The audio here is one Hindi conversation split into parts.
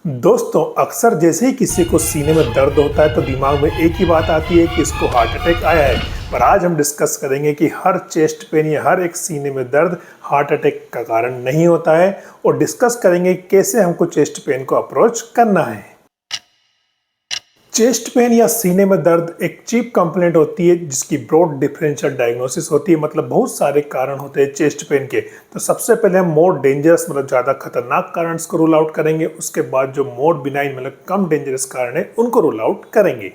दोस्तों, अक्सर जैसे ही किसी को सीने में दर्द होता है तो दिमाग में एक ही बात आती है कि इसको हार्ट अटैक आया है। पर आज हम डिस्कस करेंगे कि हर चेस्ट पेन या हर एक सीने में दर्द हार्ट अटैक का कारण नहीं होता है और डिस्कस करेंगे कैसे हमको चेस्ट पेन को अप्रोच करना है। चेस्ट पेन या सीने में दर्द एक चीप कंप्लेंट होती है जिसकी ब्रॉड डिफरेंशियल डायग्नोसिस होती है, मतलब बहुत सारे कारण होते हैं चेस्ट पेन के। तो सबसे पहले हम मोर डेंजरस मतलब ज़्यादा खतरनाक कारण को रूल आउट करेंगे, उसके बाद जो मोर बिनाइन मतलब कम डेंजरस कारण है उनको रूल आउट करेंगे।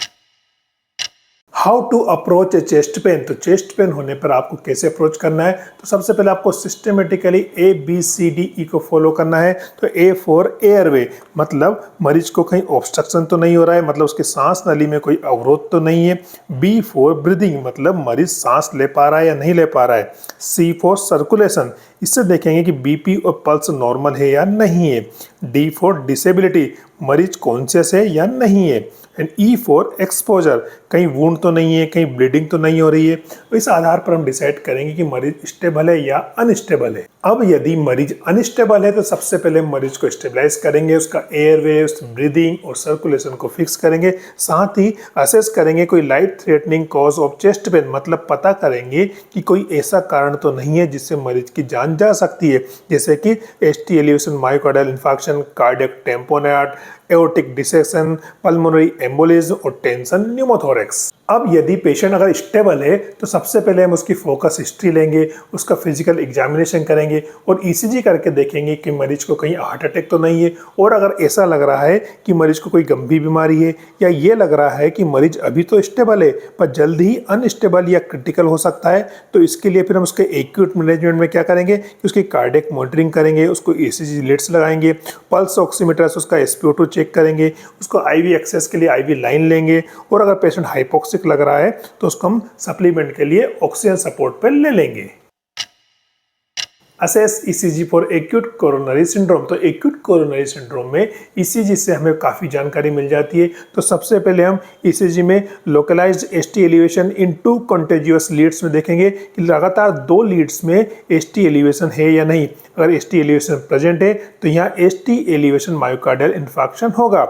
How to approach a chest pain, तो चेस्ट पेन होने पर आपको कैसे अप्रोच करना है। तो सबसे पहले आपको सिस्टमेटिकली ABCDE को फॉलो करना है। तो A फॉर एयरवे, मतलब मरीज को कहीं ऑब्स्ट्रक्शन तो नहीं हो रहा है, मतलब उसके सांस नली में कोई अवरोध तो नहीं है। B फॉर ब्रीदिंग, मतलब मरीज सांस ले पा रहा है या नहीं ले पा रहा है। C फॉर सर्कुलेशन, इससे देखेंगे कि BP और पल्स नॉर्मल है या नहीं है। D फॉर डिसेबिलिटी, मरीज कॉन्शियस है या नहीं है। एंड E फॉर एक्सपोजर, कहीं वुंड तो नहीं है, कहीं ब्लीडिंग तो नहीं हो रही है। इस आधार पर हम डिसाइड करेंगे कि मरीज स्टेबल है या अनस्टेबल है। अब यदि मरीज अनस्टेबल है तो सबसे पहले मरीज को स्टेबलाइज करेंगे, उसका एयरवे, ब्रीदिंग और सर्कुलेशन को फिक्स करेंगे। साथ ही असेस करेंगे कोई life threatening cause of chest pen, मतलब पता करेंगे कि कोई ऐसा कारण तो नहीं है जिससे मरीज की जान जा सकती है, जैसे कि ST elevation, myocardial infarction, cardiac tamponade, aortic dissection, pulmonary embolism और टेंशन न्यूमोथोरेक्स। अब यदि पेशेंट अगर स्टेबल है तो सबसे पहले हम उसकी फोकस हिस्ट्री लेंगे, उसका फिजिकल एग्जामिनेशन करेंगे और ECG करके देखेंगे कि मरीज को कहीं हार्ट अटैक तो नहीं है। और अगर ऐसा लग रहा है कि मरीज को कोई गंभीर बीमारी है या ये लग रहा है कि मरीज अभी तो स्टेबल है पर जल्द ही अनस्टेबल या क्रिटिकल हो सकता है, तो इसके लिए फिर हम उसके एक्यूट मैनेजमेंट में क्या करेंगे कि उसकी कार्डियक मॉनिटरिंग करेंगे, उसको ECG लेट्स लगाएंगे, पल्स ऑक्सीमीटर से उसका SpO2 चेक करेंगे, उसको IV एक्सेस के लिए IV लाइन लेंगे और अगर पेशेंट हाइपोक्सिक लग रहा है तो उसको हम सप्लीमेंट के लिए ऑक्सीजन सपोर्ट पर ले लेंगे। Assess ECG for acute coronary syndrome, तो एक्यूट कोरोनरी सिंड्रोम में ECG से हमें काफ़ी जानकारी मिल जाती है। तो सबसे पहले हम ECG में localized ST elevation in 2 contagious leads में देखेंगे कि लगातार 2 लीड्स में ST एलिवेशन है या नहीं। अगर ST एलिवेशन प्रेजेंट है तो यहाँ ST एलिवेशन मायोकार्डियल इन्फार्क्शन होगा।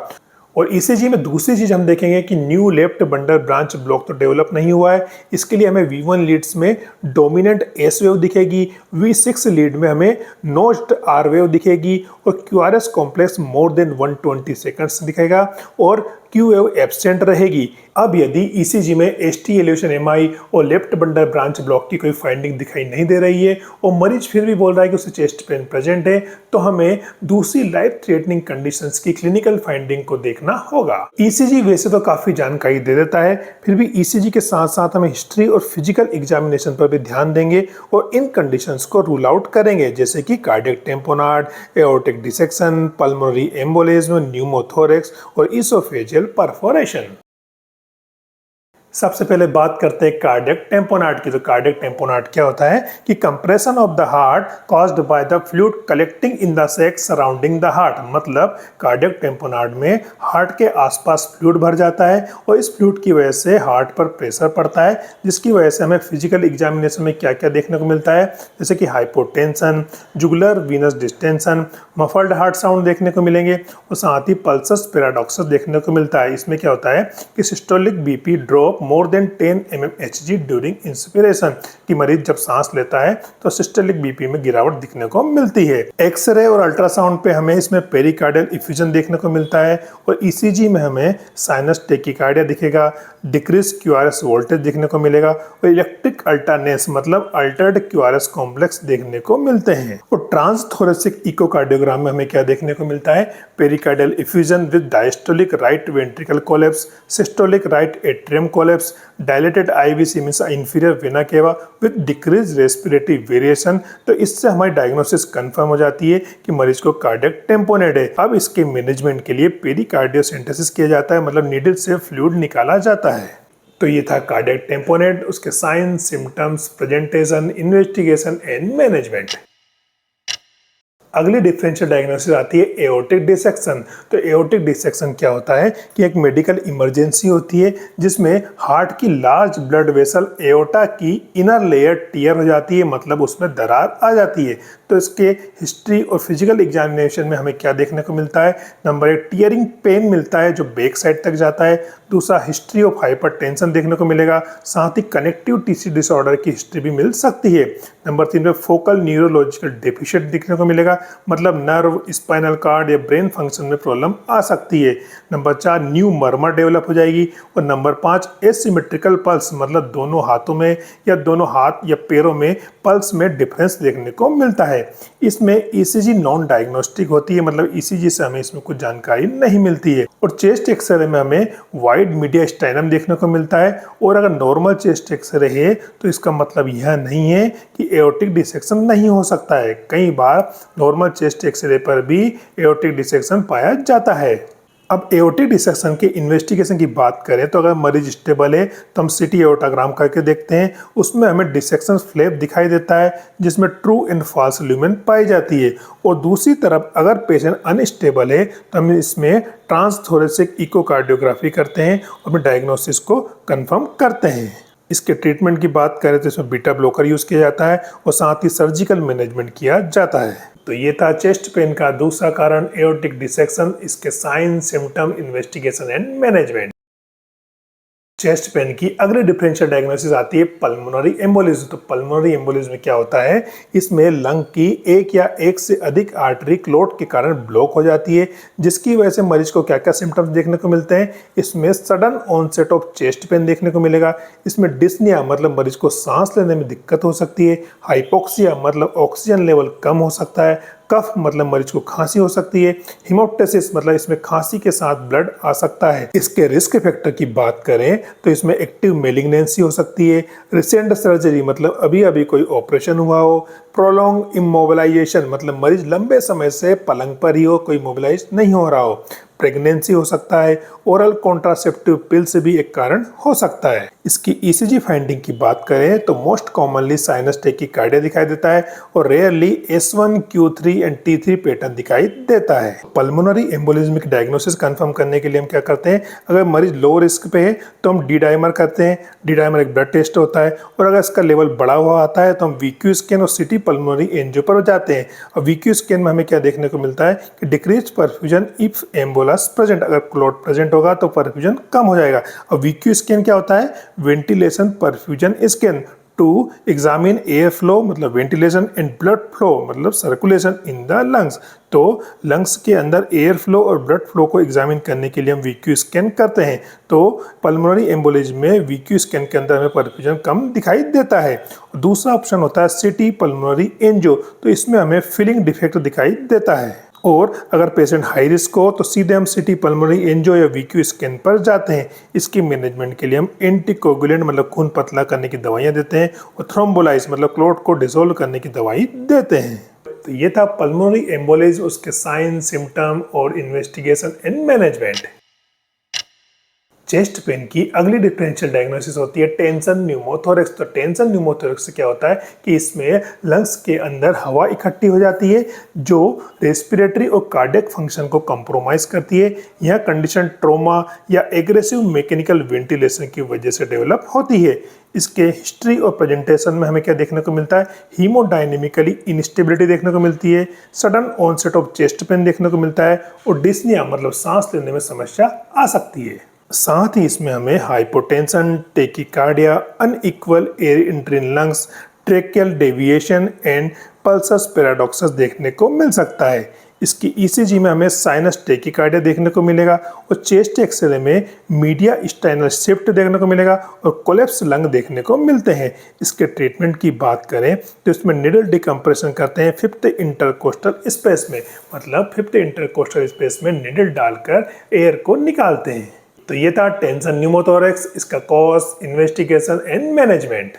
और ECG में दूसरी चीज हम देखेंगे कि new left bundle branch block तो डेवलप नहीं हुआ है। इसके लिए हमें V1 लीड्स में डोमिनेंट S वेव दिखेगी, V6 लीड में हमें नोच्ड R वेव दिखेगी और QRS complex more than 120 seconds दिखेगा और Q वेव एब्सेंट रहेगी। अब यदि ECG में ST एलिवेशन MI और लेफ्ट बंडल ब्रांच ब्लॉक की कोई फाइंडिंग दिखाई नहीं दे रही है और मरीज फिर भी बोल रहा है कि उसे चेस्ट पेन प्रेजेंट है, तो हमें दूसरी लाइफ थ्रेटनिंग कंडीशंस की क्लिनिकल फाइंडिंग को देखना होगा। ECG वैसे तो काफी जानकारी दे देता है, फिर भी ECG के साथ साथ हमें हिस्ट्री और फिजिकल एग्जामिनेशन पर भी ध्यान देंगे और इन कंडीशंस को रूल आउट करेंगे, जैसे कि cardiac tamponade, aortic dissection, pulmonary embolism, pneumothorax और इसोफेजियल परफोरेशन। सबसे पहले बात करते हैं कार्डियक टेम्पोनेट की। तो कार्डियक टेम्पोनेट क्या होता है कि compression of the heart caused by the fluid collecting in the sac surrounding the heart, मतलब कार्डियक टेम्पोनेट में हार्ट के आसपास फ्लूइड भर जाता है और इस फ्लूइड की वजह से हार्ट पर प्रेशर पड़ता है, जिसकी वजह से हमें फिजिकल एग्जामिनेशन में क्या क्या देखने को मिलता है, जैसे कि hypotension, jugular Venus distension, muffled heart sound देखने को मिलेंगे और साथ ही पल्सस पैराडॉक्सस देखने को मिलता है। इसमें क्या होता है कि systolic BP drop more than 10 mmHg during inspiration, कि मरीज जब सांस लेता है तो सिस्टोलिक BP में गिरावट दिखने को मिलती है। एक्सरे और अल्ट्रासाउंड पे हमें इसमें पेरिकार्डियल इफ्यूजन देखने को मिलता है और ECG में हमें साइनस टेकिकार्डिया दिखेगा, डिक्रीज QRS वोल्टेज देखने को मिलेगा और इलेक्ट्रिक अल्टरनेस मतलब अल्टर्ड QRS कॉम्प्लेक्स देखने को मिलते हैं। और ट्रांसथोरेसिक इकोकार्डियोग्राम में हमें क्या देखने को मिलता है, pericardial effusion with diastolic right ventricle collapse, systolic right atrium collapse, dilated IVC means inferior vena cava with decrease respiratory variation. तो इससे हमारी डायग्नोसिस कंफर्म हो जाती है कि मरीज को कार्डियक टेम्पोनेट है। अब इसके मैनेजमेंट के लिए पेरिकार्डियोसेंटेसिस किया जाता है, मतलब नीडल से फ्लूइड निकाला जाता है। तो ये था कार्डियक टेम्पोनेट, उसके science, symptoms, presentation, investigation and management. अगली डिफरेंशियल डायग्नोसिस आती है एओर्टिक डिसेक्शन। तो एओर्टिक डिसेक्शन क्या होता है कि एक मेडिकल इमरजेंसी होती है जिसमें हार्ट की लार्ज ब्लड वेसल एओर्टा की इनर लेयर टियर हो जाती है, मतलब उसमें दरार आ जाती है। तो इसके हिस्ट्री और फिजिकल एग्जामिनेशन में हमें क्या देखने को मिलता है। नंबर 1, टीयरिंग पेन मिलता है जो बैक साइड तक जाता है। दूसरा, हिस्ट्री ऑफ हाइपरटेंशन देखने को मिलेगा, साथ ही कनेक्टिव टिश्यू डिसऑर्डर की हिस्ट्री भी मिल सकती है। नंबर 3 में फोकल न्यूरोलॉजिकल डेफिशिएंट दिखने को मिलेगा, मतलब नर्व, स्पाइनल कार्ड या ब्रेन फंक्शन में प्रॉब्लम आ सकती है। नंबर 4, न्यू मर्मर डेवलप हो जाएगी। और नंबर 5, एसिमेट्रिकल पल्स, मतलब दोनों हाथों में या दोनों हाथ या पैरों में पल्स में डिफरेंस देखने को मिलता है। इसमें ईसीजी नॉन डायग्नोस्टिक होती है, मतलब ईसीजी से हमें इसमें कुछ जानकारी नहीं मिलती है। और चेस्ट एक्सरे में हमें वाइड मीडिया स्टाइनम देखने को मिलता है। और अगर नॉर्मल चेस्ट एक्सरे है तो इसका मतलब यह नहीं है कि एओर्टिक डिसेक्शन नहीं हो सकता है। कई बार नॉर्मल चेस्ट एक्सरे पर भी एओर्टिक डिसेक्शन पाया जाता है। अब एओर्टिक डिसेक्शन के इन्वेस्टिगेशन की बात करें तो अगर मरीज स्टेबल है तो हम सीटी एओर्टाग्राम करके देखते हैं। उसमें हमें डिसेक्शन फ्लैप दिखाई देता है जिसमें ट्रू एंड फॉल्स ल्यूमेन पाई जाती है। और दूसरी तरफ अगर पेशेंट अनस्टेबल है तो हम इसमें ट्रांसथोरेसिक इकोकार्डियोग्राफी करते हैं और अपने डायग्नोसिस को कंफर्म करते हैं। इसके ट्रीटमेंट की बात करें तो इसमें बीटा ब्लॉकर यूज किया जाता है और साथ ही सर्जिकल मैनेजमेंट किया जाता है। तो ये था चेस्ट पेन का दूसरा कारण, एओर्टिक डिसेक्शन, इसके sign, symptom, investigation and management. Chest pain की अगली डिफरेंशियल डायग्नोसिस आती है पल्मोनरी एम्बोलिज्म। तो पल्मोनरी एम्बोलिज्म में क्या होता है, इसमें लंग की एक या एक से अधिक आर्टरी क्लोट के कारण ब्लॉक हो जाती है, जिसकी वजह से मरीज को क्या क्या सिम्टम्स देखने को मिलते हैं। इसमें sudden onset of chest pain देखने को मिलेगा। इसमें डिस्निया, मतलब मरीज को सांस लेने में दिक्कत हो सकती है। हाइपोक्सिया, मतलब ऑक्सीजन लेवल कम हो सकता है। कफ, मतलब मरीज को खांसी हो सकती है। हिमोप्टेसिस, मतलब इसमें खांसी के साथ ब्लड आ सकता है। इसके रिस्क फैक्टर की बात करें तो इसमें एक्टिव मेलिग्नेंसी हो सकती है। रिसेंट सर्जरी, मतलब अभी अभी कोई ऑपरेशन हुआ हो। प्रोलॉन्ग इमोबिलाइजेशन, मतलब मरीज लंबे समय से पलंग पर ही हो, कोई मोबिलाइज नहीं हो रहा हो। प्रेगनेंसी हो सकता है। ओरल कॉन्ट्रासेप्टिव पिल्स भी एक कारण हो सकता है। इसकी ईसीजी फाइंडिंग की बात करें तो मोस्ट कॉमनली साइनस टैकीकार्डिया दिखाई देता है और rarely S1, Q3 and T3 pattern दिखाई देता है। पल्मोनरी एम्बोलिज्म की डायग्नोसिस कंफर्म करने के लिए हम क्या करते हैं, अगर मरीज लो रिस्क पे है तो हम डी डाइमर करते हैं। डी डाइमर एक ब्लड टेस्ट होता है और अगर इसका लेवल बढ़ा हुआ आता है तो हम VQ स्कैन और सिटी पल्मोनरी एंजियो पर जाते हैं। और VQ स्कैन में हमें क्या देखने को मिलता है कि decrease perfusion if embolus present, अगर क्लॉट प्रेजेंट होगा तो परफ्यूजन कम हो जाएगा। और VQ स्कैन क्या होता है, ventilation perfusion scan to examine air flow, मतलब वेंटिलेशन, एंड ब्लड फ्लो, मतलब सर्कुलेशन इन द लंग्स। तो लंग्स के अंदर एयर फ्लो और ब्लड फ्लो को एग्जामिन करने के लिए हम VQ स्कैन करते हैं। तो पल्मोनरी एम्बोलिज्म में VQ स्कैन के अंदर हमें परफ्यूजन कम दिखाई देता है। दूसरा ऑप्शन होता है सिटी पल्मोनरी एंजियो, तो इसमें हमें फिलिंग डिफेक्ट दिखाई देता है। और अगर पेशेंट हाई रिस्क हो तो सीधे हम सिटी पल्मोनरी एंजियो या VQ स्कैन पर जाते हैं। इसकी मैनेजमेंट के लिए हम एंटीकोगुलेंट, मतलब खून पतला करने की दवाइयाँ देते हैं और थ्रोम्बोलाइज, मतलब क्लॉट को डिसोल्व करने की दवाई देते हैं। तो ये था पल्मोनरी एम्बोलिज्म, उसके साइन, सिम्टम और investigation and management. Chest pain की अगली डिफरेंशियल डायग्नोसिस होती है टेंशन न्यूमोथोरेक्स। तो टेंशन न्यूमोथोरेक्स से क्या होता है कि इसमें लंग्स के अंदर हवा इकट्ठी हो जाती है जो रेस्पिरेटरी और कार्डियक फंक्शन को कंप्रोमाइज करती है। यह कंडीशन ट्रोमा या एग्रेसिव मैकेनिकल वेंटिलेशन की वजह से डेवलप होती है। इसके हिस्ट्री और प्रेजेंटेशन में हमें क्या देखने को मिलता है, हीमोडायनेमिकली इंस्टेबिलिटी देखने को मिलती है। Sudden onset of chest pain देखने को मिलता है और डिस्निया, मतलब सांस लेने में समस्या आ सकती है। साथ ही इसमें हमें hypotension, tachycardia, unequal air entry in lungs, tracheal deviation and pulsus paradoxus देखने को मिल सकता है। इसकी ईसीजी में हमें साइनस टेकिकार्डिया देखने को मिलेगा और चेस्ट एक्सरे में मीडिया स्टाइनल शिफ्ट देखने को मिलेगा और कोलेप्स लंग देखने को मिलते हैं। इसके ट्रीटमेंट की बात करें तो इसमें निडल डिकम्प्रेशन करते हैं 5th इंटरकोस्टल स्पेस में, मतलब 5th इंटरकोस्टल स्पेस में निडल डालकर एयर को निकालते हैं। तो ये था टेंशन न्यूमोथोरेक्स, इसका cause, investigation and management.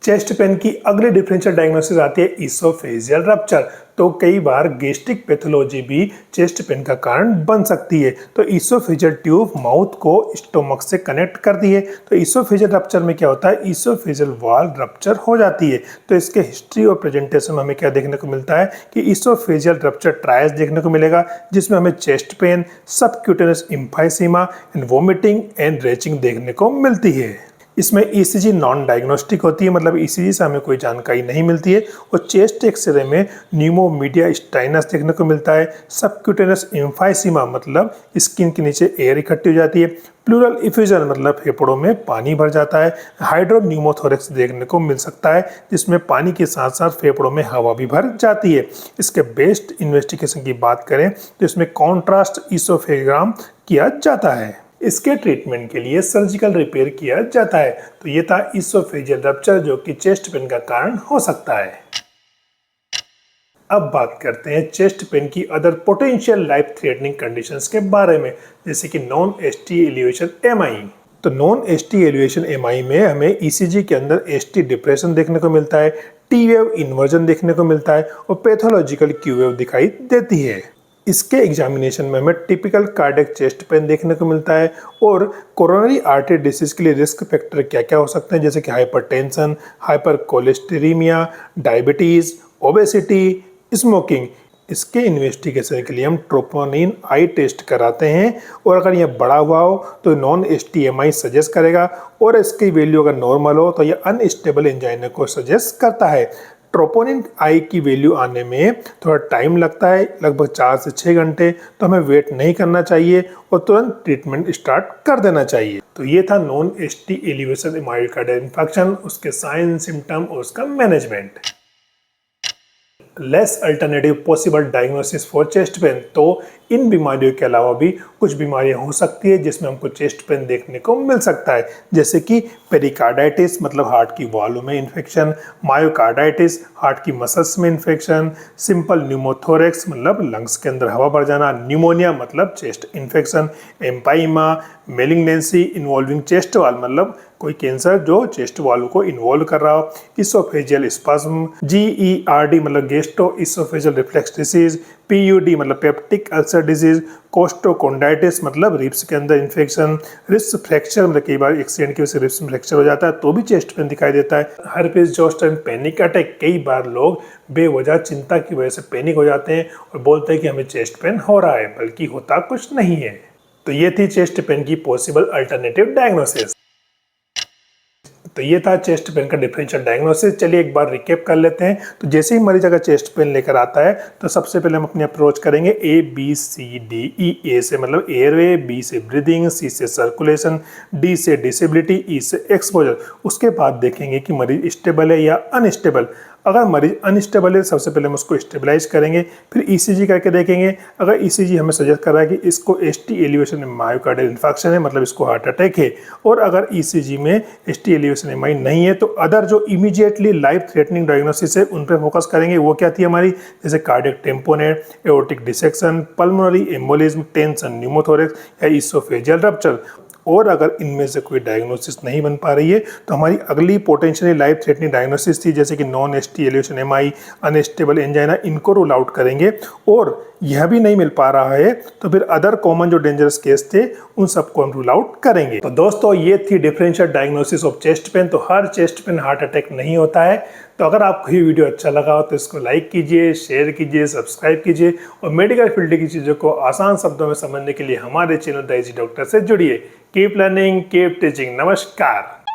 Chest pain की अगली डिफरेंशियल डायग्नोसिस आती है इसोफेजियल रप्चर। तो कई बार गैस्ट्रिक पैथोलॉजी भी चेस्ट पेन का कारण बन सकती है। तो इसोफेजियल ट्यूब माउथ को स्टोमक से कनेक्ट करती है। तो इसोफेजियल रप्चर में क्या होता है, इसोफेजियल वॉल रप्चर हो जाती है। तो इसके हिस्ट्री और प्रेजेंटेशन में हमें क्या देखने को मिलता है कि इसोफेजियल रप्चर ट्रायल्स देखने को मिलेगा, जिसमें हमें chest pain, subcutaneous emphysema and vomiting and reaching देखने को मिलती है। इसमें ईसीजी नॉन डायग्नोस्टिक होती है, मतलब ईसीजी से हमें कोई जानकारी नहीं मिलती है। और चेस्ट एक्सरे में न्यूमोमीडिया स्टाइनस देखने को मिलता है। सबक्यूटेनस एम्फाइसीमा मतलब स्किन के नीचे एयर इकट्ठी हो जाती है। प्लूरल इफ्यूजन मतलब फेफड़ों में पानी भर जाता है। हाइड्रोन्यूमोथोरेक्स देखने को मिल सकता है, जिसमें पानी के साथ साथ फेफड़ों में हवा भी भर जाती है। इसके बेस्ट इन्वेस्टिगेशन की बात करें तो इसमें कॉन्ट्रास्ट ईसोफेग्राम किया जाता है। इसके ट्रीटमेंट के लिए सर्जिकल रिपेयर किया जाता है। तो ये था इसोफेजियल रप्चर, जो कि चेस्ट पेन का कारण हो सकता है। अब बात करते हैं चेस्ट पेन की other potential life threatening conditions के बारे में, जैसे कि नॉन एसटी एलिवेशन एमआई। तो नॉन एसटी एलिवेशन एमआई में हमें ईसीजी के अंदर एसटी डिप्रेशन देखने को मिलता है, टी वेव इन्वर्जन देखने को मिलता है और पैथोलॉजिकल क्यू वेव दिखाई देती है। इसके एग्जामिनेशन में हमें टिपिकल कार्डियक चेस्ट पेन देखने को मिलता है। और कोरोनरी आर्टरी डिसीज के लिए रिस्क फैक्टर क्या क्या हो सकते हैं, जैसे कि hypertension, hypercholesterolaemia, diabetes, obesity, smoking. इसके इन्वेस्टिगेशन के लिए हम ट्रोपोनिन आई टेस्ट कराते हैं, और अगर यह बड़ा हुआ हो तो नॉन एसटीएमआई सजेस्ट करेगा, और इसकी वैल्यू अगर नॉर्मल हो तो यह अनस्टेबल एंजाइना को सजेस्ट करता है। ट्रोपोनिन आई की वैल्यू आने में थोड़ा टाइम लगता है, लगभग 4 से 6 घंटे, तो हमें वेट नहीं करना चाहिए और तुरंत ट्रीटमेंट स्टार्ट कर देना चाहिए। तो ये था non ST elevation myocardial infection, उसके साइन, सिम्टम और उसका management. Less alternative possible diagnosis for chest pain. तो इन बीमारियों के अलावा भी कुछ बीमारियां हो सकती है जिसमें हमको चेस्ट पेन देखने को मिल सकता है, जैसे कि पेरिकार्डाइटिस मतलब हार्ट की वॉल्व में इन्फेक्शन, मायोकार्डाइटिस हार्ट की मसल्स में इन्फेक्शन, सिंपल न्यूमोथोरेक्स मतलब लंग्स के अंदर हवा भर जाना, न्यूमोनिया मतलब chest infection, empyema, malignancy involving chest वाल मतलब कोई कैंसर जो चेस्ट वाल्व को इन्वॉल्व कर रहा हो, इसोफेजियल स्पाज्म, जीईआरडी मतलब gastro oesophageal reflex disease, PUD मतलब पेप्टिक अल्सर डिजीज, कोस्टोकोंडाइटिस मतलब रिब्स के अंदर इन्फेक्शन, रिब्स फ्रैक्चर मतलब कई बार एक्सीडेंट की वजह से रिब्स में फ्रैक्चर हो जाता है तो भी चेस्ट पेन दिखाई देता है। हर्पीज जोस्टर, पैनिक अटैक, कई बार लोग बेवजह चिंता की वजह से पैनिक हो जाते हैं और बोलते हैं कि हमें चेस्ट पेन हो रहा है, बल्कि होता कुछ नहीं है। तो ये थी चेस्ट पेन की पॉसिबल अल्टरनेटिव डायग्नोसिस। तो ये था चेस्ट पेन का डिफरेंशियल डायग्नोसिस। चलिए एक बार रिकेप कर लेते हैं। तो जैसे ही मरीज अगर चेस्ट पेन लेकर आता है तो सबसे पहले हम अपनी अप्रोच करेंगे ABCDE। ए से मतलब एयरवे, बी से ब्रीदिंग, सी से सर्कुलेशन, डी से डिसेबिलिटी, ई से एक्सपोजर। उसके बाद देखेंगे कि मरीज स्टेबल है या अनस्टेबल। अगर मरीज अनस्टेबल है सबसे पहले हम उसको स्टेबलाइज करेंगे, फिर ईसीजी करके देखेंगे। अगर ईसीजी हमें सजेस्ट कर रहा है कि इसको एसटी एलिवेशन मायोकार्डियल इन्फेक्शन है मतलब इसको हार्ट अटैक है, और अगर ईसीजी में एसटी एलिवेशन एमआई नहीं है तो अदर जो इमीडिएटली लाइफ थ्रेटनिंग डायग्नोसिस है उन पर फोकस करेंगे। वो क्या थी हमारी, जैसे cardiac tamponade, aortic dissection, pulmonary embolism, tension pneumothorax या इसोफेजियल रप्चर। और अगर इनमें से कोई डायग्नोसिस नहीं बन पा रही है तो हमारी अगली पोटेंशियली लाइफ थ्रेटनिंग डायग्नोसिस थी, जैसे कि non ST elevation MI, unstable angina, इनको रूल आउट करेंगे। और यह भी नहीं मिल पा रहा है तो फिर अदर कॉमन जो डेंजरस केस थे उन सबको हम रूल आउट करेंगे। तो दोस्तों ये थी differential diagnosis of chest pain. तो हर चेस्ट पेन हार्ट अटैक नहीं होता है। तो अगर आपको ये वीडियो अच्छा लगा हो तो इसको लाइक कीजिए, शेयर कीजिए, सब्सक्राइब कीजिए और मेडिकल फील्ड की चीज़ों को आसान शब्दों में समझने के लिए हमारे चैनल द इजी डॉक्टर से जुड़िए। Keep learning, keep teaching. नमस्कार।